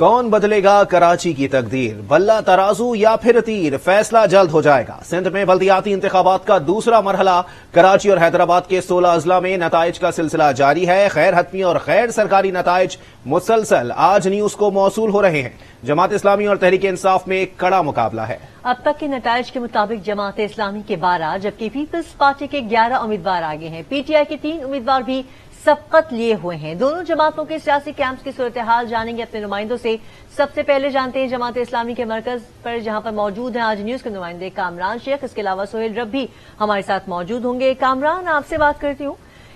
کون بدلے گا کراچی کی تقدیر؟ بلہ ترازو یا پھر تیر؟ فیصلہ جلد ہو جائے گا۔ سندھ میں بلدیاتی انتخابات کا دوسرا مرحلہ کراچی اور حیدرآباد کے 16 اضلاع میں نتائج کا سلسلہ جاری ہے۔ غیر حتمی اور غیر سرکاری نتائج مسلسل آج نیوز کو موصول ہو رہے ہیں۔ جماعت اسلامی اور تحریک انصاف میں ایک کڑا مقابلہ ہے۔ اب تک کے نتائج کے مطابق جماعت اسلامی کے 12 جبکہ پیپلز پارٹی کے 11 امیدوار آگے ہیں۔ پی ٹی آئی کے 3 امیدوار بھی سبقت لیے ہوئے ہیں۔ دونوں جماعتوں کے سیاسی کیمپس کی صورتحال جانیں گے اپنے نمائندوں سے۔ سب سے پہلے جانتے ہیں جماعت اسلامی کے مرکز پر جہاں پر موجود ہیں آج نیوز کے نمائندے کامران شیخ، اس کے علاوہ سہیل رب بھی ہمارے ساتھ موجود ہوں گے۔ کامران، آپ سے بات کرتی ہوں،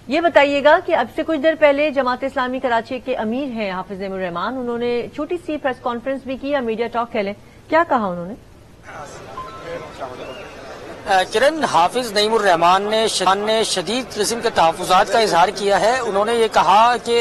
یہ بتائیے گا کہ اب سے کچھ دیر پہلے جماعت اسلامی کراچی کے امیر ہیں حافظ نعیم الرحمان، انہوں نے چھوٹی سی پریس کانفرنس بھی کی یا میڈیا ٹاک کہہ لیں، کیا کہا انہوں نے؟ کرن، حافظ نعیم الرحمان نے شدید قسم کے تحفظات کا اظہار کیا ہے۔ انہوں نے یہ کہا کہ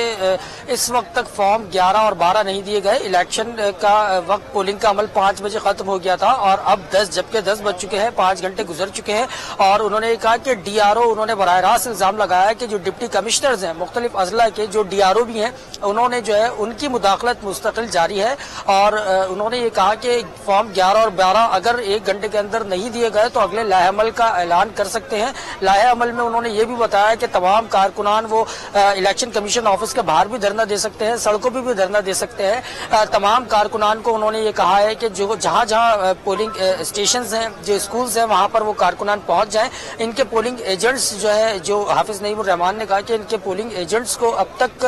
اس وقت تک فارم 11 اور 12 نہیں دیے گئے۔ الیکشن کا وقت پولنگ کا عمل 5 بجے ختم ہو گیا تھا اور اب 10 جبکہ 10 بج چکے ہیں، 5 گھنٹے گزر چکے ہیں۔ اور انہوں نے یہ کہا کہ ڈی آر او، انہوں نے براہ راست الزام لگایا کہ جو ڈپٹی کمشنرز ہیں مختلف اضلاع کے، جو ڈی آر او بھی ہیں، انہوں نے جو ہے ان کی مداخلت مستقل جاری ہے۔ اور انہوں نے یہ کہا کہ فارم 11 اور 12 اگر 1 گھنٹے کے اندر نہیں دیے گئے تو اگلے لائحہ عمل کا اعلان کر سکتے ہیں۔ لائحہ عمل میں انہوں نے یہ بھی بتایا کہ تمام کارکنان وہ الیکشن کمیشن آفس کے باہر بھی دھرنا دے سکتے ہیں، سڑکوں پہ بھی دھرنا دے سکتے ہیں۔ تمام کارکنان کو انہوں نے یہ کہا ہے کہ جو جہاں جہاں پولنگ اسٹیشنز ہیں، جو اسکولز ہیں، وہاں پر وہ کارکنان پہنچ جائیں۔ ان کے پولنگ ایجنٹس جو ہے، جو حافظ نعیم الرحمان نے کہا کہ ان کے پولنگ ایجنٹس کو اب تک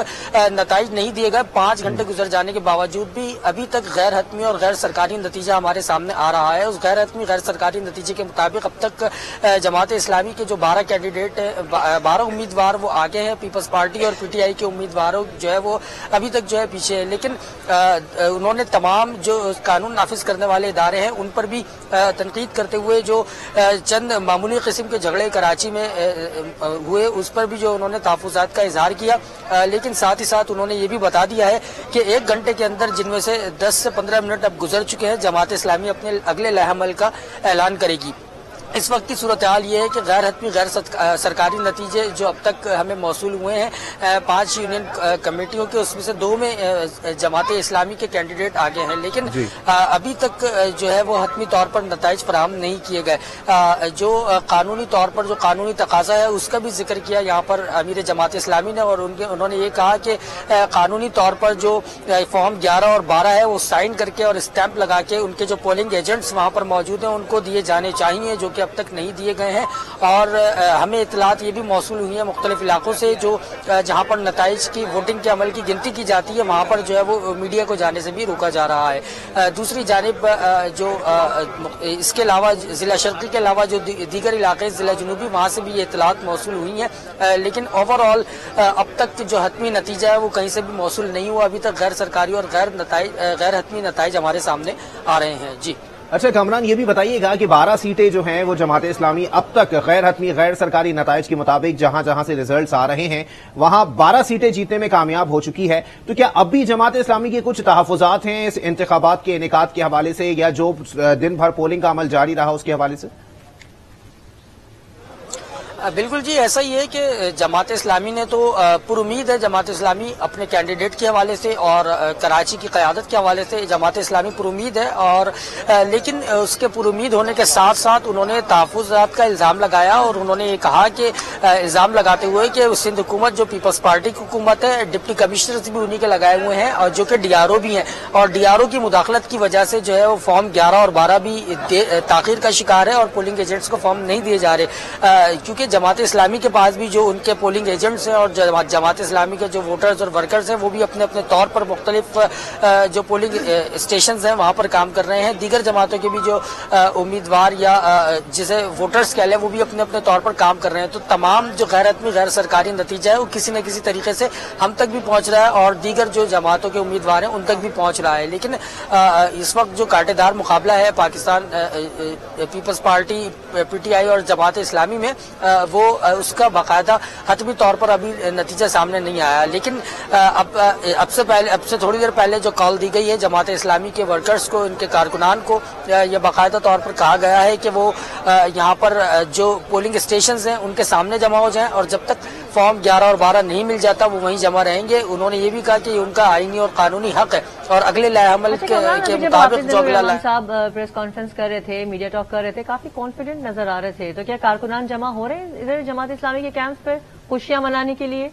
نتائج نہیں دیے گئے، 5 گھنٹے گزر جانے کے باوجود بھی ابھی تک غیر حتمی اور غیر سرکاری نتیجہ ہمارے سامنے آ رہا ہے۔ اس غیر حتمی غیر سرکاری نتیجے کے مطابق اب تک جماعت اسلامی کے جو 12 کینڈیڈیٹ ہیں، 12 امیدوار وہ آگے ہیں۔ پیپلز پارٹی اور پی ٹی آئی کے امیدواروں جو ہے وہ ابھی تک جو ہے پیچھے ہیں۔ لیکن انہوں نے تمام جو قانون نافذ کرنے والے ادارے ہیں ان پر بھی تنقید کرتے ہوئے جو چند معمولی قسم کے جھگڑے کراچی میں ہوئے اس پر بھی جو انہوں نے تحفظات کا اظہار کیا۔ لیکن ساتھ ہی ساتھ انہوں نے یہ بھی بتا دیا ہے کہ 1 گھنٹے کے اندر، جن میں سے 10 سے 15 منٹ اب گزر چکے ہیں، جماعت اسلامی اپنے اگلے لائحہ عمل کا اعلان کرے گی۔ اس وقت کی صورتحال یہ ہے کہ غیر حتمی غیر سرکاری نتیجے جو اب تک ہمیں موصول ہوئے ہیں 5 یونین کمیٹیوں کے، اس میں سے 2 میں جماعت اسلامی کے کینڈیڈیٹ آگے ہیں، لیکن ابھی تک جو ہے وہ حتمی طور پر نتائج فراہم نہیں کیے گئے۔ جو قانونی طور پر جو قانونی تقاضا ہے اس کا بھی ذکر کیا یہاں پر امیر جماعت اسلامی نے، اور انہوں نے یہ کہا کہ قانونی طور پر جو فارم 11 اور 12 ہے وہ سائن کر کے اور اسٹیمپ لگا کے ان کے جو پولنگ ایجنٹس وہاں پر موجود ہیں ان کو دیے جانے چاہیے، جو کہ اب تک نہیں دیے گئے ہیں۔ اور ہمیں اطلاعات یہ بھی موصول ہوئی ہیں مختلف علاقوں سے جو جہاں پر نتائج کی ووٹنگ کے عمل کی گنتی کی جاتی ہے وہاں پر جو ہے وہ میڈیا کو جانے سے بھی روکا جا رہا ہے۔ دوسری جانب جو اس کے علاوہ ضلع شرقی کے علاوہ جو دیگر علاقے ضلع جنوبی، وہاں سے بھی یہ اطلاعات موصول ہوئی ہیں، لیکن اوور آل اب تک جو حتمی نتیجہ ہے وہ کہیں سے بھی موصول نہیں ہوا۔ ابھی تک غیر سرکاری اور غیر حتمی نتائج ہمارے سامنے آ رہے ہیں۔ جی اچھا کامران، یہ بھی بتائیے گا کہ 12 سیٹیں جو ہیں وہ جماعت اسلامی اب تک غیر حتمی غیر سرکاری نتائج کے مطابق جہاں جہاں سے ریزلٹس آ رہے ہیں وہاں 12 سیٹیں جیتنے میں کامیاب ہو چکی ہے، تو کیا اب بھی جماعت اسلامی کے کچھ تحفظات ہیں اس انتخابات کے انعقاد کے حوالے سے یا جو دن بھر پولنگ کا عمل جاری رہا اس کے حوالے سے؟ بالکل جی، ایسا ہی ہے کہ جماعت اسلامی نے تو پر امید ہے، جماعت اسلامی اپنے کینڈیڈیٹ کے حوالے سے اور کراچی کی قیادت کے حوالے سے جماعت اسلامی پر امید ہے، اور لیکن اس کے پر امید ہونے کے ساتھ ساتھ انہوں نے تحفظات کا الزام لگایا، اور انہوں نے یہ کہا کہ الزام لگاتے ہوئے کہ سندھ حکومت جو پیپلز پارٹی کی حکومت ہے، ڈپٹی کمشنرز بھی انہی کے لگائے ہوئے ہیں اور جو کہ ڈی آر او بھی ہیں، اور ڈی آر او کی مداخلت کی وجہ سے جو ہے وہ فارم 11 اور 12 بھی تاخیر کا شکار ہے اور پولنگ ایجنٹس کو فارم نہیں دیے جا رہے، کیونکہ جماعت اسلامی کے پاس بھی جو ان کے پولنگ ایجنٹس ہیں اور جماعت اسلامی کے جو ووٹرز اور ورکرز ہیں وہ بھی اپنے اپنے طور پر مختلف جو پولنگ اسٹیشنز ہیں وہاں پر کام کر رہے ہیں۔ دیگر جماعتوں کے بھی جو امیدوار یا جسے ووٹرز کہہ لیں وہ بھی اپنے اپنے طور پر کام کر رہے ہیں، تو تمام جو غیر حتمی غیر سرکاری نتیجہ ہے وہ کسی نہ کسی طریقے سے ہم تک بھی پہنچ رہا ہے اور دیگر جو جماعتوں کے امیدوار ہیں ان تک بھی پہنچ رہا ہے۔ لیکن اس وقت جو کانٹے دار مقابلہ ہے پاکستان پیپلز پارٹی، پی ٹی آئی اور جماعت اسلامی میں، وہ اس کا باقاعدہ حتمی طور پر ابھی نتیجہ سامنے نہیں آیا، لیکن اب سے تھوڑی دیر پہلے جو کال دی گئی ہے جماعت اسلامی کے ورکرز کو، ان کے کارکنان کو، یہ باقاعدہ طور پر کہا گیا ہے کہ وہ یہاں پر جو پولنگ اسٹیشنز ہیں ان کے سامنے جمع ہو جائیں، اور جب تک فارم 11 اور 12 نہیں مل جاتا وہ وہیں جمع رہیں گے۔ انہوں نے یہ بھی کہا کہ ان کا آئینی اور قانونی حق ہے और अगले लाएहमल के मुताबिक जो अगला साहब प्रेस कॉन्फ्रेंस कर रहे थे, मीडिया टॉक कर रहे थे, काफी कॉन्फिडेंट नजर आ रहे थे, तो क्या कारकुनान जमा हो रहे हैं इधर जमात इस्लामी के कैंप्स पर खुशियां मनाने के लिए?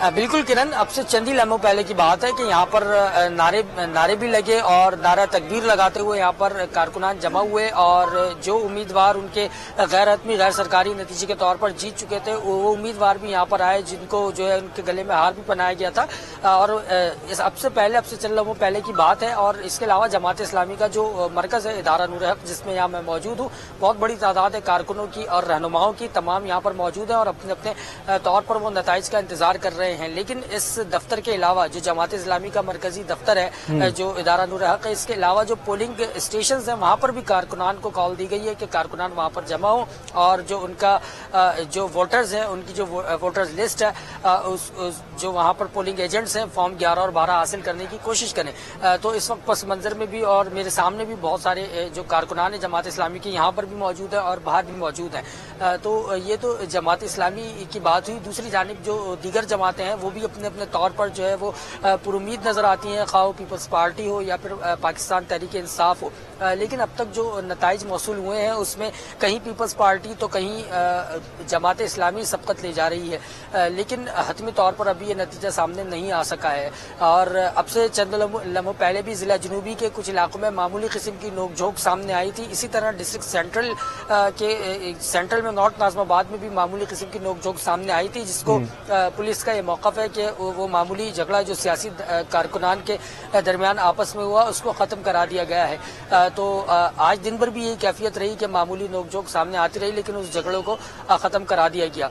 बिल्कुल किरण, अब से चंद ही लम्हों पहले की बात है कि यहाँ पर नारे भी लगे और नारा तकबीर लगाते हुए यहाँ पर कारकुनान जमा हुए और जो उम्मीदवार उनके गैर हतमी गैर सरकारी नतीजे के तौर पर जीत चुके थे वो उम्मीदवार भी यहाँ पर आए जिनको जो है उनके गले में हार भी पहनाया गया था। और अब से चंद लम्हों पहले की बात है। और इसके अलावा जमात इस्लामी का जो मरकज है इदारा नूर हक, जिसमें यहाँ मैं मौजूद हूँ, बहुत बड़ी तादाद है कारकुनों की और रहनुमाओं की, तमाम यहाँ पर मौजूद है और अपने अपने तौर पर वो नताइज का इंतजार कर रहे हैं। लेकिन इस दफ्तर के अलावा जो जमात इस्लामी का मरकजी दफ्तर है जो इदारा नूर हक है, इसके अलावा जो पोलिंग स्टेशन है वहां पर भी कारकुनान को कॉल दी गई है कि कारकुनान वहां पर जमा हो और जो उनका जो वोटर्स है उनकी जो वोटर्स लिस्ट है जो वहां पर पोलिंग एजेंट्स हैं फॉर्म 11 और 12 हासिल करने की कोशिश करें। तो इस वक्त पस मंजर में भी और मेरे सामने भी बहुत सारे जो कारकुनान है जमात इस्लामी के यहाँ पर भी मौजूद है और बाहर भी मौजूद हैं। तो ये तो जमात इस्लामी की बात हुई। दूसरी जानिब जो दीगर जमातें हैं वो भी अपने अपने तौर पर जो है वो पुरुमीद नजर आती हैं, खाओ पीपल्स पार्टी हो या फिर पाकिस्तान तहरीक इंसाफ हो। लेकिन अब तक जो नताइज मौसूल हुए हैं उसमें कहीं पीपल्स पार्टी तो कहीं जमात इस्लामी सबकत ले जा रही है, लेकिन हतमी तौर पर अभी ये नतीजा सामने नहीं आ सका है। और अब से चंद लम्हों पहले भी जिला जनूबी के कुछ इलाकों में मामूली किस्म की नोकझोंक सामने आई थी। इसी तरह डिस्ट्रिक्ट सेंट्रल में नॉर्थ नाज़िमाबाद में भी मामूली किस्म की नोकझोंक सामने आई थी, जिसको पुलिस का ये मौक़िफ़ है कि वो मामूली झगड़ा जो सियासी कारकुनान के दरमियान आपस में हुआ उसको खत्म करा दिया गया है। तो आज दिन भर भी यही कैफियत रही कि मामूली नोकझोंक सामने आती रही, लेकिन उस झगड़ों को खत्म करा दिया गया।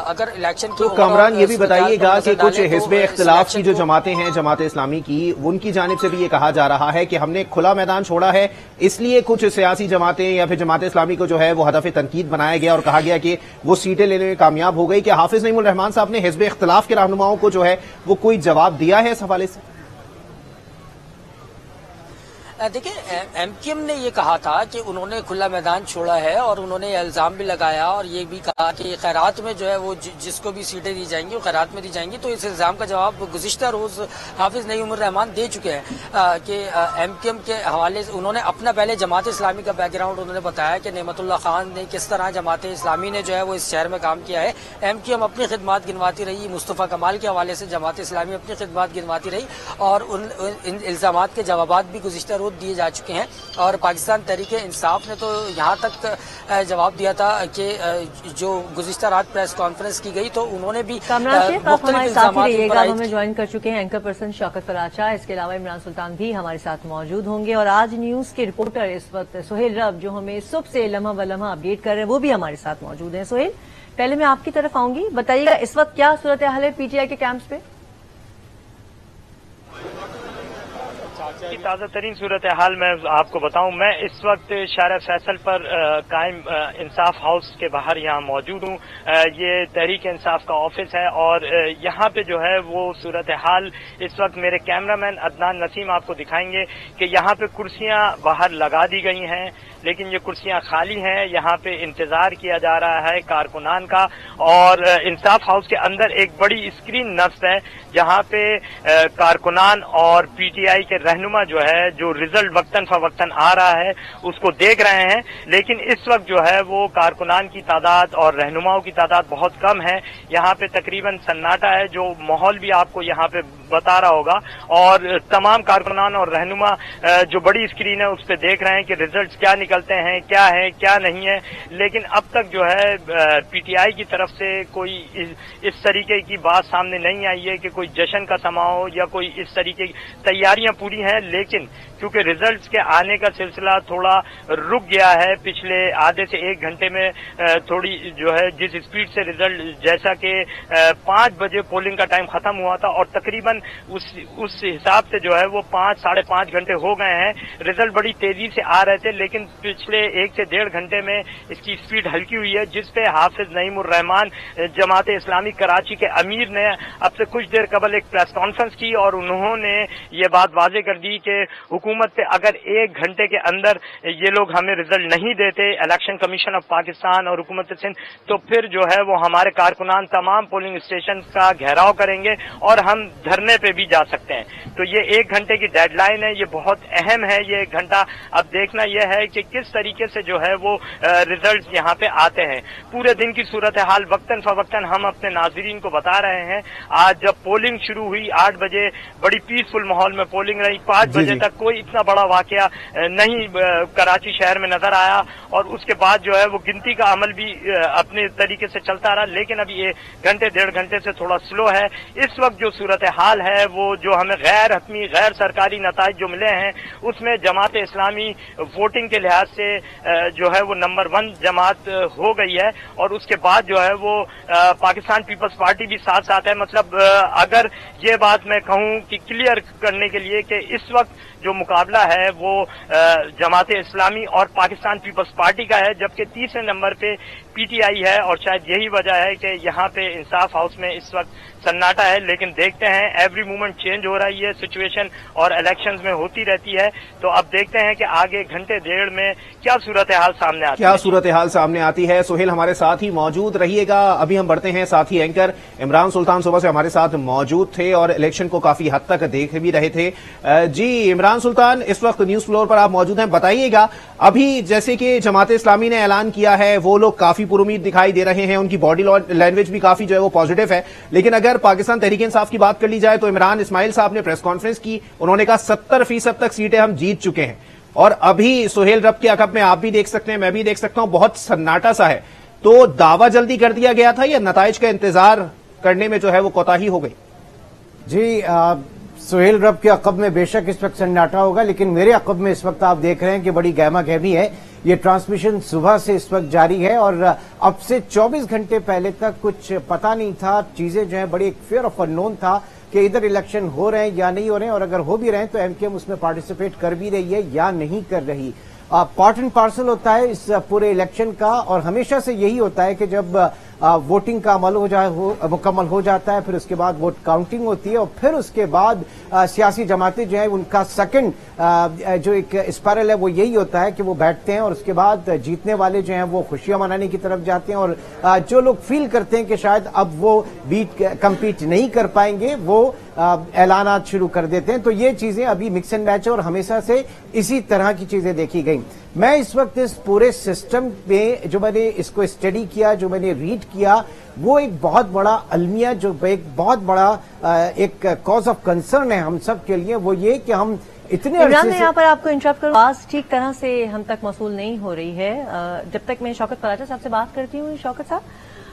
अगर इलेक्शन की तो कामरान ये भी बताइएगा कि कुछ हिस्बे इख्तिलाफ की जो जमातें हैं जमात इस्लामी की, उनकी जानिब से भी ये कहा जा रहा है कि हमने खुला मैदान छोड़ा है, इसलिए कुछ सियासी जमातें या फिर जमात इस्लामी को जो है वो हदफ तनकीद बनाया गया और कहा गया कि वो सीटें लेने में कामयाब हो गई। कि हाफिज नईमुर रहमान साहब ने हिस्बे इख्तिलाफ के रहनुमाओं को जो है वो कोई जवाब दिया है इस हवाले से? देखिए, एमक्यूएम ने ये कहा था कि उन्होंने खुला मैदान छोड़ा है और उन्होंने इल्जाम भी लगाया और ये भी कहा कि खैरात में जो है वो जिसको भी सीटें दी जाएंगी वो खैरात में दी जाएंगी। तो इस इल्जाम का जवाब गुज़िश्ता रोज हाफिज नईमुर रहमान दे चुके हैं कि एमक्यूएम के हवाले से उन्होंने अपना पहले जमात इस्लामी का बैकग्राउंड उन्होंने बताया कि नेमतुल्लाह खान ने किस तरह जमात इस्लामी ने जो है वो इस शहर में काम किया है। एमक्यूएम अपनी खिदमत गिनवाती रही, मुस्तफ़ा कमाल के हवाले से जमात इस्लामी अपनी खिदमत गिनवाती रही और इन इल्जामात के जवाब भी गुज़िश्ता दिए जा चुके हैं। और पाकिस्तान तहरीक इंसाफ ने तो यहाँ तक जवाब दिया था कि जो गुज़िश्ता रात प्रेस कॉन्फ्रेंस की गई तो उन्होंने भी हमारे साथ रहिएगा। हमें ज्वाइन कर चुके हैं एंकर पर्सन शौकत फराचा, इसके अलावा इमरान सुल्तान भी हमारे साथ मौजूद होंगे और आज न्यूज के रिपोर्टर इस वक्त सोहेल रब जो हमें सुबह से लम्हा ब लम्हा अपडेट कर रहे हैं वो भी हमारे साथ मौजूद हैं। सोहेल, पहले मैं आपकी तरफ आऊंगी, बताइएगा इस वक्त क्या सूरत हाल है पीटीआई के कैंप्स पे? की ताज़ा तरीन सूरत हाल मैं आपको बताऊं, मैं इस वक्त शारा फैसल पर कायम इंसाफ हाउस के बाहर यहाँ मौजूद हूँ। ये तहरीक इंसाफ का ऑफिस है और यहाँ पे जो है वो सूरत हाल इस वक्त मेरे कैमरामैन अदनान नसीम आपको दिखाएंगे कि यहाँ पे कुर्सियाँ बाहर लगा दी गई हैं, लेकिन ये कुर्सियां खाली हैं। यहाँ पे इंतजार किया जा रहा है कारकुनान का और इंसाफ हाउस के अंदर एक बड़ी स्क्रीन नस्ब है जहाँ पे कारकुनान और पीटीआई के रहनुमा जो है जो रिजल्ट वक्तन फवक्तन आ रहा है उसको देख रहे हैं। लेकिन इस वक्त जो है वो कारकुनान की तादाद और रहनुमाओं की तादाद बहुत कम है। यहाँ पे तकरीबन सन्नाटा है, जो माहौल भी आपको यहाँ पे बता रहा होगा और तमाम कारकुनान और रहनुमा जो बड़ी स्क्रीन है उस पर देख रहे हैं कि रिजल्ट क्या निकलते हैं, क्या है क्या नहीं है। लेकिन अब तक जो है पीटीआई की तरफ से कोई इस तरीके की बात सामने नहीं आई है कि कोई जश्न का समा हो या कोई इस तरीके की तैयारियां पूरी हैं। लेकिन क्योंकि रिजल्ट्स के आने का सिलसिला थोड़ा रुक गया है पिछले आधे से 1 घंटे में, थोड़ी जो है जिस स्पीड से रिजल्ट, जैसा कि 5 बजे पोलिंग का टाइम खत्म हुआ था और तकरीबन उस हिसाब से जो है वो 5 साढ़े 5 घंटे हो गए हैं। रिजल्ट बड़ी तेजी से आ रहे थे, लेकिन पिछले 1 से 1.5 घंटे में इसकी स्पीड हल्की हुई है, जिस पे हाफिज नईम उर रहमान जमात इस्लामी कराची के अमीर ने अब से कुछ देर कबल एक प्रेस कॉन्फ्रेंस की और उन्होंने ये बात वाजे कर दी कि हुकूमत पे अगर 1 घंटे के अंदर ये लोग हमें रिजल्ट नहीं देते, इलेक्शन कमीशन ऑफ पाकिस्तान और हुकूमत सिंध, तो फिर जो है वो हमारे कारकुनान तमाम पोलिंग स्टेशन का घेराव करेंगे और हम धरने पे भी जा सकते हैं। तो ये 1 घंटे की डेडलाइन है, ये बहुत अहम है ये 1 घंटा। अब देखना यह है कि किस तरीके से जो है वो रिजल्ट यहाँ पे आते हैं। पूरे दिन की सूरत हाल वक्तन फवक्तन हम अपने नाजरीन को बता रहे हैं। आज जब पोलिंग शुरू हुई 8 बजे बड़ी पीसफुल माहौल में पोलिंग रही, 5 बजे तक कोई इतना बड़ा वाकया नहीं कराची शहर में नजर आया और उसके बाद जो है वो गिनती का अमल भी अपने तरीके से चलता रहा, लेकिन अभी 1 घंटे 1.5 घंटे से थोड़ा स्लो है। इस वक्त जो सूरत हाल है वो जो हमें गैर हतमी गैर सरकारी नताइज जो मिले हैं उसमें जमात इस्लामी वोटिंग के लिहाज से जो है वो नंबर 1 जमात हो गई है और उसके बाद जो है वो पाकिस्तान पीपल्स पार्टी भी साथ साथ है। मतलब अगर ये बात मैं कहूं कि क्लियर करने के लिए कि इस वक्त जो मुकाबला है वो जमात इस्लामी और पाकिस्तान पीपल्स पार्टी का है, जबकि तीसरे नंबर पे पीटीआई है और शायद यही वजह है कि यहाँ पे इंसाफ हाउस में इस वक्त सन्नाटा है। लेकिन देखते हैं, एवरी मोमेंट चेंज हो रही है सिचुएशन और इलेक्शंस में होती रहती है, तो अब देखते हैं कि आगे घंटे 1.5 में क्या सूरत हाल सामने आती है। क्या सूरत हाल सामने आती है। सोहेल हमारे साथ ही मौजूद रहिएगा। अभी हम बढ़ते हैं, साथी एंकर इमरान सुल्तान सुबह से हमारे साथ मौजूद थे और इलेक्शन को काफी हद तक देख भी रहे थे। जी इमरान सुल्तान, इस वक्त न्यूज फ्लोर पर आप मौजूद हैं, बताइएगा अभी जैसे कि जमात इस्लामी ने ऐलान किया है वो लोग काफी पुरुमीद दिखाई दे रहे हैं, उनकी बॉडी लैंग्वेज भी काफी जो है वो पॉजिटिव है, लेकिन अगर पाकिस्तान तहरीक इंसाफ की बात कर ली जाए तो इमरान इस्माइल साहब ने प्रेस कॉन्फ्रेंस की, उन्होंने कहा 70% तक सीटें हम जीत चुके हैं और अभी सोहेल रब के अकब में आप भी देख सकते हैं, मैं भी देख सकता हूं, बहुत सन्नाटा सा है। तो दावा जल्दी कर दिया गया था या नताइज का इंतजार करने में जो है वो कोताही हो गई? जी सोहेल रब के अकब में बेशक इस वक्त सन्नाटा होगा, लेकिन मेरे अकब में इस वक्त आप देख रहे हैं कि बड़ी गहमा गहमी है। ये ट्रांसमिशन सुबह से इस वक्त जारी है और अब से 24 घंटे पहले तक कुछ पता नहीं था, चीजें जो है बड़ी फेयर ऑफ अननोन था कि इधर इलेक्शन हो रहे हैं या नहीं हो रहे हैं, और अगर हो भी रहे हैं तो एमकेएम उसमें पार्टिसिपेट कर भी रही है या नहीं कर रही। पार्ट एंड पार्सल होता है इस पूरे इलेक्शन का, और हमेशा से यही होता है कि जब वोटिंग का अमल मुकम्मल हो जाता है, फिर उसके बाद वोट काउंटिंग होती है और फिर उसके बाद सियासी जमातें जो है उनका सेकंड जो एक स्पाइरल है वो यही होता है कि वो बैठते हैं और उसके बाद जीतने वाले जो हैं वो खुशियां मनाने की तरफ जाते हैं और जो लोग फील करते हैं कि शायद अब वो कम्पीट नहीं कर पाएंगे वो ऐलानात शुरू कर देते हैं। तो ये चीजें अभी मिक्स एंड मैच है और हमेशा से इसी तरह की चीजें देखी गई। मैं इस वक्त इस पूरे सिस्टम में जो मैंने इसको स्टडी किया, जो मैंने रीड किया, वो एक बहुत बड़ा अलमिया, जो एक बहुत बड़ा एक कॉज ऑफ कंसर्न है हम सब के लिए, वो ये कि हम इतने इमरान, मैं यहाँ पर आपको इंटरप्ट करूँ, आवाज ठीक तरह से हम तक मौसूल नहीं हो रही है। जब तक मैं शौकत पराचा साहब से बात करती हूँ, शौकत साहब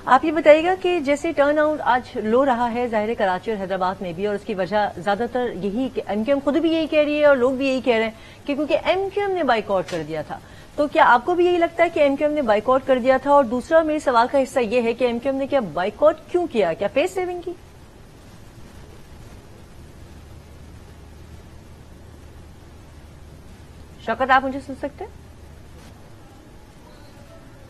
आप ये बताइएगा कि जैसे टर्न आउट आज लो रहा है ज़ाहिर कराची और हैदराबाद में भी, और उसकी वजह ज्यादातर यही कि एमकेएम खुद भी यही कह रही है और लोग भी यही कह रहे हैं कि क्योंकि एमकेएम ने बाइकआउट कर दिया था। तो क्या आपको भी यही लगता है कि एमकेएम ने बाइकआउट कर दिया था? और दूसरा मेरे सवाल का हिस्सा ये है कि एमकेएम ने क्या बाइकआउट क्यों किया, क्या पेस सेविंग की? शौकत आप मुझे सुन सकते हैं?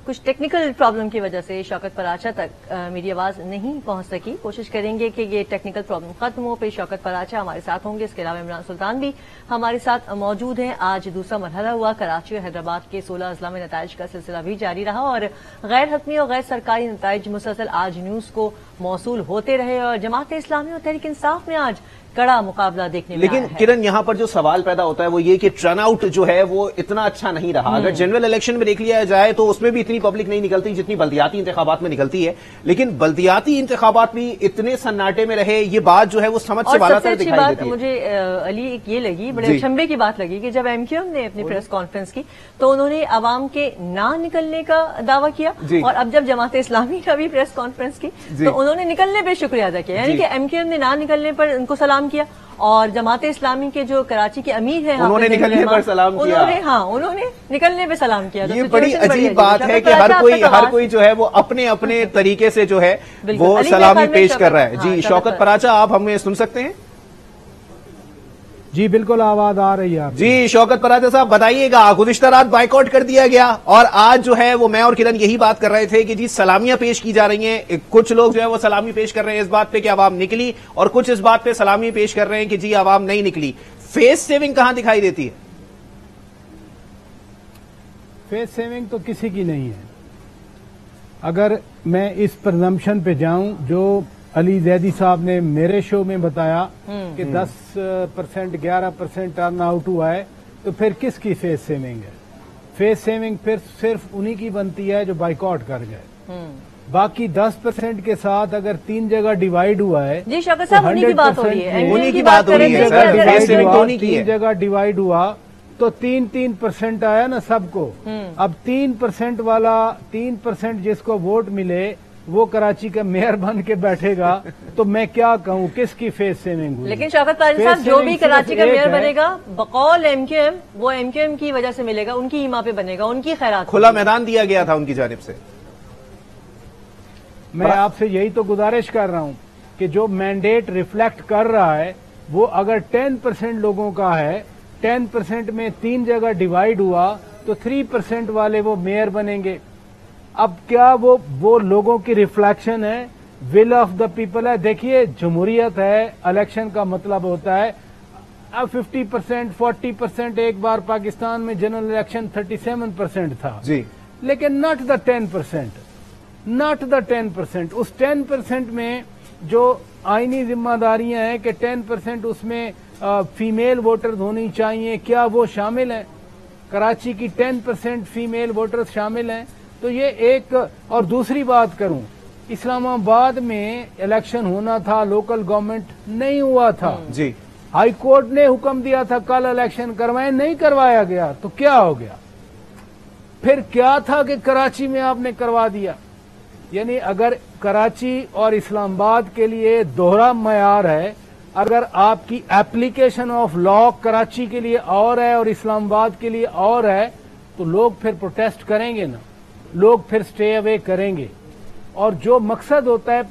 कुछ टेक्निकल प्रॉब्लम की वजह से शौकत पराचा तक मेरी आवाज नहीं पहुंच सकी। कोशिश करेंगे कि ये टेक्निकल प्रॉब्लम खत्म हो, फिर शौकत पराचा हमारे साथ होंगे। इसके अलावा इमरान सुल्तान भी हमारे साथ मौजूद हैं। आज दूसरा मरहला हुआ, कराची और हैदराबाद के 16 अजला में नताइज का सिलसिला भी जारी रहा और गैर हतमी और गैर सरकारी नताइज मुसलसल आज न्यूज को मौसूल होते रहे और जमात इस्लामी और तहरीक इंसाफ में आज कड़ा मुकाबला देखने में लेकिन किरण यहाँ पर जो सवाल पैदा होता है वो ये कि टर्न आउट जो है वो इतना अच्छा नहीं रहा। अगर जनरल इलेक्शन में देख लिया जाए तो उसमें भी इतनी पब्लिक नहीं निकलती जितनी बल्दियाती इंतखाबात में निकलती है, लेकिन बल्दियाती इंतखाबात भी इतने सन्नाटे में रहे, ये बात जो है वो समझ से बाला तर दिखाई देती है। मुझे अली एक ये लगी, बड़े अचंभे की बात लगी कि जब एमकेएम ने अपनी प्रेस कॉन्फ्रेंस की तो उन्होंने आवाम के ना निकलने का दावा किया, और अब जब जमात इस्लामी का भी प्रेस कॉन्फ्रेंस की तो उन्होंने निकलने पे शुक्रिया अदा किया, यानी कि एमकेएम ने ना निकलने पर उनको सलाम किया और जमात इस्लामी के जो कराची के अमीर हैं उन्होंने निकलने पर सलाम किया। उन्होंने निकलने पे सलाम किया। ये बड़ी अजीब बात है कि हर कोई जो है वो अपने अपने तरीके से जो है वो सलामी पेश कर रहा है। जी शौकत पराचा, आप हमें सुन सकते हैं? जी बिल्कुल आवाज आ रही है आपकी। जी शौकत पराजा साहब बताइएगा, गुज़िश्ता रात बाइकआउट कर दिया गया और आज जो है वो मैं और किरण यही बात कर रहे थे कि जी सलामियां पेश की जा रही हैं। कुछ लोग जो है वो सलामी पेश कर रहे हैं इस बात पे कि आवाम निकली और कुछ इस बात पे सलामी पेश कर रहे हैं कि जी आवाम नहीं निकली। फेस सेविंग कहां दिखाई देती है? फेस सेविंग तो किसी की नहीं है। अगर मैं इस प्रजम्पशन पे जाऊं जो अली जैदी साहब ने मेरे शो में बताया कि 10% 11% टर्न आउट हुआ है, तो फिर किसकी फेस सेविंग है? फेस सेविंग फिर सिर्फ उन्हीं की बनती है जो बाइकआउट कर गए। बाकी 10% के साथ अगर 3 जगह डिवाइड हुआ है, जी शौकत साहब उन्हीं की बात हो रही है, उन्हीं की बात हो रही है सर, फेस सेविंग तो उन्हीं की है। 3 जगह डिवाइड हुआ तो 3% आया ना सबको। अब 3% वाला 3% जिसको वोट मिले वो कराची का मेयर बन के बैठेगा, तो मैं क्या कहूँ किसकी फेस सेविंग हुई? लेकिन शौकत पाजी साहब जो भी कराची का मेयर बनेगा बकौल एमक्यूएम, वो एमक्यूएम की वजह से मिलेगा, उनकी हिमा पे बनेगा, उनकी खैरात। खुला मैदान दिया गया था उनकी जानिब से। मैं आपसे यही तो गुजारिश कर रहा हूँ कि जो मैंडेट रिफ्लेक्ट कर रहा है वो अगर 10% लोगों का है, 10% में 3 जगह डिवाइड हुआ तो 3% वाले वो मेयर बनेंगे। अब क्या वो लोगों की रिफ्लेक्शन है, विल ऑफ द पीपल है? देखिए जमहूरियत है, इलेक्शन का मतलब होता है अब 50% 40%। एक बार पाकिस्तान में जनरल इलेक्शन 37% था जी, लेकिन नॉट द 10%। उस 10% में जो आईनी जिम्मेदारियां हैं कि 10% उसमें फीमेल वोटर्स होनी चाहिए, क्या वो शामिल हैं? कराची की 10% फीमेल वोटर्स शामिल हैं। तो ये एक। और दूसरी बात करूं, इस्लामाबाद में इलेक्शन होना था, लोकल गवर्नमेंट नहीं हुआ था जी, हाई कोर्ट ने हुक्म दिया था कल इलेक्शन करवाएं, नहीं करवाया गया, तो क्या हो गया? फिर क्या था कि कराची में आपने करवा दिया? यानी अगर कराची और इस्लामाबाद के लिए दोहरा मयार है, अगर आपकी एप्लीकेशन ऑफ लॉ कराची के लिए और है और इस्लामाबाद के लिए और है, तो लोग फिर प्रोटेस्ट करेंगे ना, लोग फिर स्टे अवे करेंगे। और जो मकसद होता है,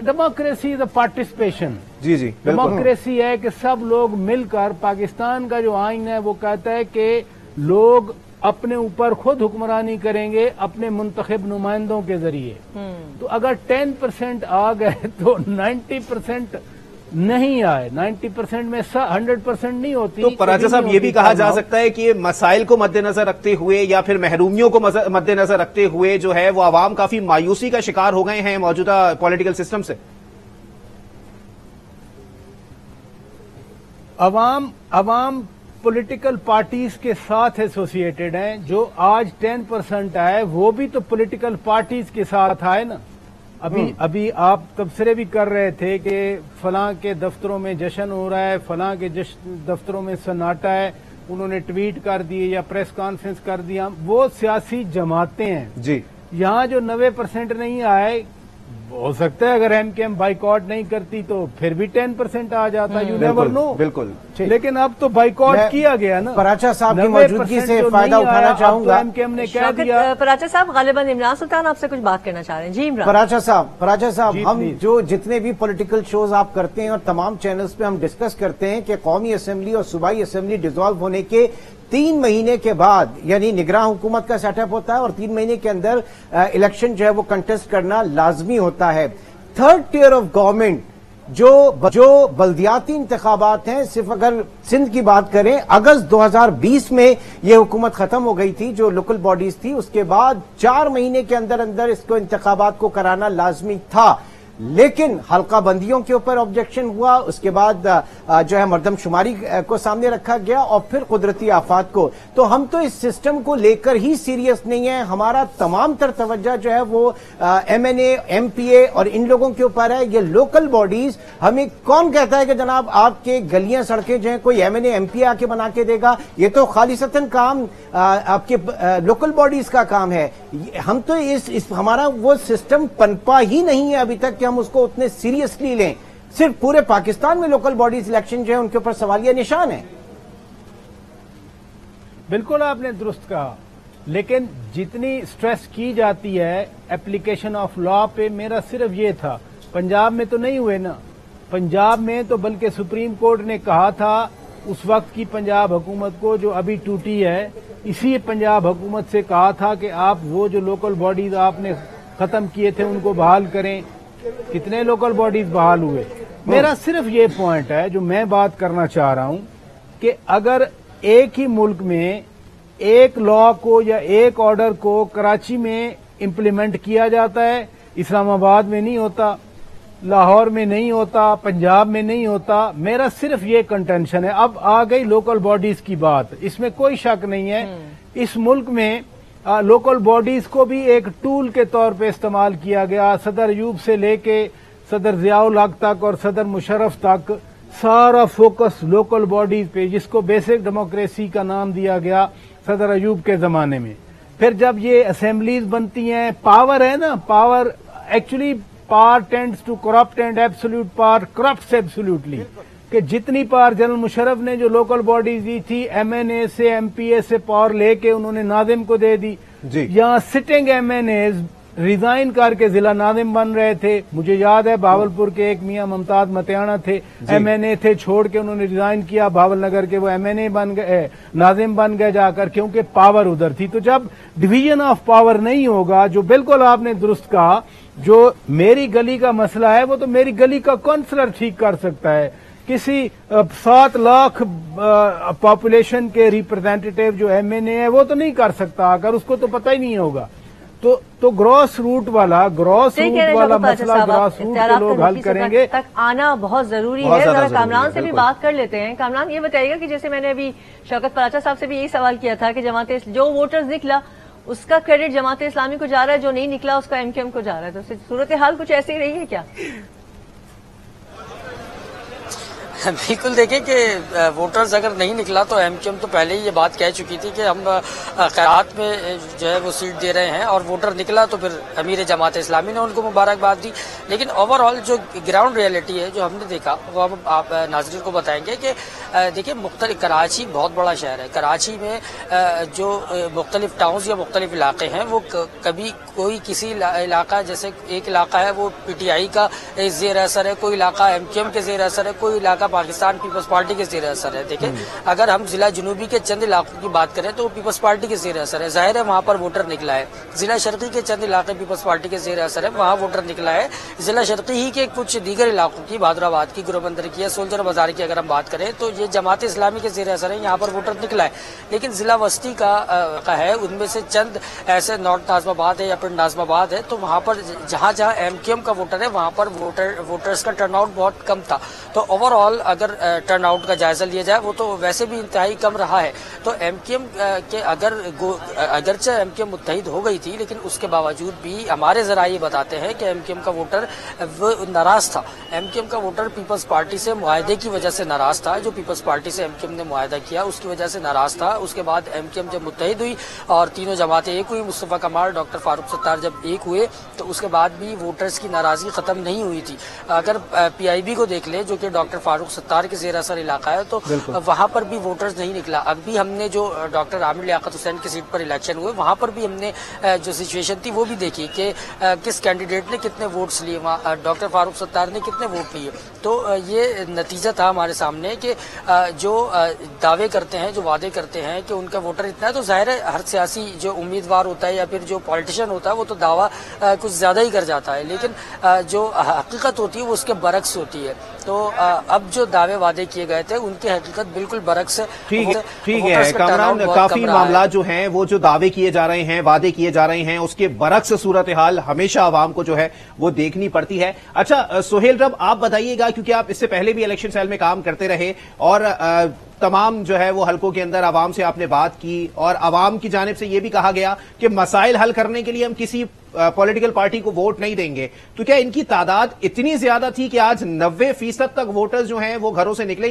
डेमोक्रेसी इज अ पार्टिसिपेशन। जी जी, डेमोक्रेसी है कि सब लोग मिलकर, पाकिस्तान का जो आइन है वो कहता है कि लोग अपने ऊपर खुद हुक्मरानी करेंगे अपने मुंतखब नुमाइंदों के जरिए। तो अगर 10% आ गए तो 90% नहीं आए, 90% में 100% नहीं होती। तो पराजा साहब ये भी कहा जा सकता है कि मसाइल को मद्देनजर रखते हुए या फिर महरूमियों को मद्देनजर रखते हुए जो है वो आवाम काफी मायूसी का शिकार हो गए हैं मौजूदा पॉलिटिकल सिस्टम से। अवाम पॉलिटिकल पार्टीज के साथ एसोसिएटेड हैं। जो आज 10% आए वो भी तो पॉलिटिकल पार्टीज के साथ आए ना। अभी आप तबसरे भी कर रहे थे कि फलां के दफ्तरों में जश्न हो रहा है, फलां के दफ्तरों में सन्नाटा है, उन्होंने ट्वीट कर दिए या प्रेस कॉन्फ्रेंस कर दिया। वो सियासी जमातें हैं जी। यहाँ जो 90% नहीं आए, हो सकता है अगर एमकेएम बाइकआउट नहीं करती तो फिर भी 10% आ जाता। You never know. बिल्कुल, लेकिन अब तो बाइकआउट किया गया ना। पराचा साहब की मौजूदगी से फायदा उठाना चाहूंगा। एमकेएम ने कह दिया। पराचा साहब गालिबन इमरान सुल्तान आपसे कुछ बात करना चाह रहे हैं। जी इमरान। पराचा साहब हम जो जितने भी पॉलिटिकल शोज आप करते हैं और तमाम चैनल्स पे हम डिस्कस करते हैं कि कौमी असेंबली और सूबाई असेंबली डिसॉल्व होने के 3 महीने के बाद यानी निगरान हुकूमत का सेटअप होता है और 3 महीने के अंदर इलेक्शन जो है वो कंटेस्ट करना लाजमी होता है। थर्ड टियर ऑफ गवर्नमेंट जो बल्दियाती इंतखाबात हैं, सिर्फ अगर सिंध की बात करें, अगस्त 2020 में ये हुकूमत खत्म हो गई थी जो लोकल बॉडीज थी। उसके बाद 4 महीने के अंदर अंदर इसको इंतखाबात को कराना लाजमी था, लेकिन हल्का बंदियों के ऊपर ऑब्जेक्शन हुआ। उसके बाद जो है मर्दमशुमारी को सामने रखा गया और फिर कुदरती आफात को। तो हम तो इस सिस्टम को लेकर ही सीरियस नहीं है। हमारा तमाम तर तवज्जो जो है वो एमएनए, एमपीए और इन लोगों के ऊपर है। ये लोकल बॉडीज, हमें कौन कहता है कि जनाब आपके गलियां सड़कें जो है कोई एमएनए, एमपीए आके बना के देगा? ये तो खालिसतन काम आपके लोकल बॉडीज का काम है। हम तो इस हमारा वो सिस्टम पनपा ही नहीं है अभी तक कि हम उसको उतने सीरियसली लें। सिर्फ पूरे पाकिस्तान में लोकल बॉडीज इलेक्शन जो है उनके ऊपर सवालिया निशान है। बिल्कुल आपने दुरुस्त कहा, लेकिन जितनी स्ट्रेस की जाती है एप्लीकेशन ऑफ लॉ पे, मेरा सिर्फ ये था, पंजाब में तो नहीं हुए ना। पंजाब में तो बल्कि सुप्रीम कोर्ट ने कहा था उस वक्त की पंजाब हुकूमत को जो अभी टूटी है, इसी पंजाब हुकूमत से कहा था कि आप वो जो लोकल बॉडीज आपने खत्म किए थे उनको बहाल करें। कितने लोकल बॉडीज बहाल हुए? मेरा सिर्फ ये पॉइंट है जो मैं बात करना चाह रहा हूं कि अगर एक ही मुल्क में एक लॉ को या एक ऑर्डर को कराची में इम्प्लीमेंट किया जाता है, इस्लामाबाद में नहीं होता, लाहौर में नहीं होता, पंजाब में नहीं होता, मेरा सिर्फ ये कंटेंशन है। अब आ गई लोकल बॉडीज की बात, इसमें कोई शक नहीं है। इस मुल्क में लोकल बॉडीज को भी एक टूल के तौर पे इस्तेमाल किया गया। सदर अयूब से लेके सदर जियाउल हक तक और सदर मुशर्रफ तक सारा फोकस लोकल बॉडीज पे, जिसको बेसिक डेमोक्रेसी का नाम दिया गया सदर अयूब के जमाने में। फिर जब ये असेंबलीज बनती हैं, पावर है ना, power actually power tends to corrupt and absolute power corrupts absolutely, कि जितनी पावर जनरल मुशर्रफ ने जो लोकल बॉडीज दी थी, एमएनए से एमपीए से पावर लेके उन्होंने नादिम को दे दी। यहाँ सिटिंग एमएनएज रिजाइन करके जिला नादिम बन रहे थे। मुझे याद है भावलपुर के एक मियां मुमताज मतियाना थे, एमएनए थे, छोड़ के उन्होंने रिजाइन किया भावल नगर के, वो एमएनए बन गए, नादिम बन गए जाकर, क्योंकि पावर उधर थी। तो जब डिवीजन ऑफ पावर नहीं होगा, जो बिल्कुल आपने दुरुस्त कहा, जो मेरी गली का मसला है वो तो मेरी गली का काउंसलर ठीक कर सकता है। किसी 7 लाख पॉपुलेशन के रिप्रेजेंटेटिव जो एमएनए है वो तो नहीं कर सकता, अगर उसको तो पता ही नहीं होगा। तो ग्रॉस रूट वाला मसला ग्रॉस रूट के लोग हल करेंगे। तक आना बहुत जरूरी है। जरा कामरान से भी बात कर लेते हैं। कामरान, ये बताइएगा कि जैसे मैंने अभी शौकत पराचा साहब से भी यही सवाल किया था कि जमात जो वोटर्स निकला उसका क्रेडिट जमात इस्लामी को जा रहा है, जो नहीं निकला उसका एमक्यूएम को जा रहा है, तो सूरत हाल कुछ ऐसी ही रही है क्या? बिल्कुल, देखिए कि वोटर्स अगर नहीं निकला तो एमक्यूएम तो पहले ही ये बात कह चुकी थी कि हम खैरात में जो है वो सीट दे रहे हैं, और वोटर निकला तो फिर अमीर जमात इस्लामी ने उनको मुबारकबाद दी। लेकिन ओवरऑल जो ग्राउंड रियलिटी है जो हमने देखा वो हम आप नाज़रीन को बताएंगे कि देखिए मुख्तलिफ, कराची बहुत बड़ा शहर है। कराची में जो मुख्तलिफ टाउन्स या मुख्तलिफ इलाके हैं वो कभी कोई किसी इलाका, जैसे एक इलाका है वो पीटीआई का ज़ेर असर है, कोई इलाका एमक्यूएम के ज़ेर असर है, कोई इलाका पाकिस्तान पीपल्स पार्टी के ज़ेर असर है। देखिए अगर हम जिला जुनूबी के चंद इलाकों की बात करें तो पीपल्स पार्टी के ज़ेर असर है, जाहिर है वहां पर वोटर निकला है। जिला शर्की के चंद इलाके पीपल्स पार्टी के ज़ेर असर है, वहां वोटर निकला है। जिला शर्की ही के कुछ दीगर इलाकों की, भादराबाद की, गुरुबंदर की या सोल्जर बाजार की अगर हम बात करें तो ये जमात इस्लामी के ज़ेर असर है, यहाँ पर वोटर निकला है। लेकिन जिला वस्ती का है, उनमें से चंद ऐसे नॉर्थ नाज़माबाद है या फिर नाज़माबाद है, तो वहां पर जहां जहां एमक्यूएम का वोटर है वहां पर वोटर्स का टर्नआउट बहुत कम था। तो ओवरऑल अगर टर्नआउट का जायजा लिया जाए वो तो वैसे भी इंतहाई कम रहा है। तो एमक्यूएम के अगरचे एमक्यूएम मुत्तहिद हो गई थी, लेकिन उसके बावजूद भी हमारे जरा ये बताते हैं कि एमक्यूएम का वोटर वो नाराज था। एमक्यूएम का वोटर पीपल्स पार्टी से मुआहदे की वजह से नाराज था, जो पीपल्स पार्टी से एमक्यूएम ने मुआहदा किया उसकी वजह से नाराज था। उसके बाद एमक्यूएम जब मुत्तहिद हुई और तीनों जमातें एक हुई, मुस्तफा कमाल, डॉक्टर फारूक सत्तार जब एक हुए, तो उसके बाद भी वोटर्स की नाराजगी खत्म नहीं हुई थी। अगर पीआईबी को देख ले, जो कि डॉक्टर फारूक सत्तार के ज़ेर असर इलाका है, तो वहां पर भी वोटर्स नहीं निकला। अब भी हमने जो डॉक्टर आमिर लियाकत हुसैन की सीट पर इलेक्शन हुए, वहां पर भी हमने जो सिचुएशन थी वो भी देखी कि किस कैंडिडेट ने कितने वोट्स लिए, वहाँ डॉक्टर फारूक सत्तार ने कितने वोट लिए। तो ये नतीजा था हमारे सामने कि जो दावे करते हैं, जो वादे करते हैं कि उनका वोटर इतना है, तो जाहिर है हर सियासी जो उम्मीदवार होता है या फिर जो पॉलिटिशियन होता है वो तो दावा कुछ ज्यादा ही कर जाता है, लेकिन जो हकीकत होती है वो उसके बरक्स होती है। तो अब जो दावे वादे किए गए थे उनकी हकीकत बिल्कुल बरक्स है। ठीक है कामरान, काफी मामला जो हैं वो जो दावे किए जा रहे हैं, वादे किए जा रहे हैं, उसके बरक्स सूरत हाल हमेशा आवाम को जो है वो देखनी पड़ती है। अच्छा सुहेल रब, आप बताइएगा, क्योंकि आप इससे पहले भी इलेक्शन सेल में काम करते रहे और तमाम जो है वो हलकों के अंदर आवाम से आपने बात की और आवाम की जानिब से ये भी कहा गया कि मसाइल हल करने के लिए हम किसी पॉलिटिकल पार्टी को वोट नहीं देंगे। तो क्या इनकी तादाद इतनी ज्यादा थी कि आज 90% तक वोटर्स जो हैं वो घरों से निकले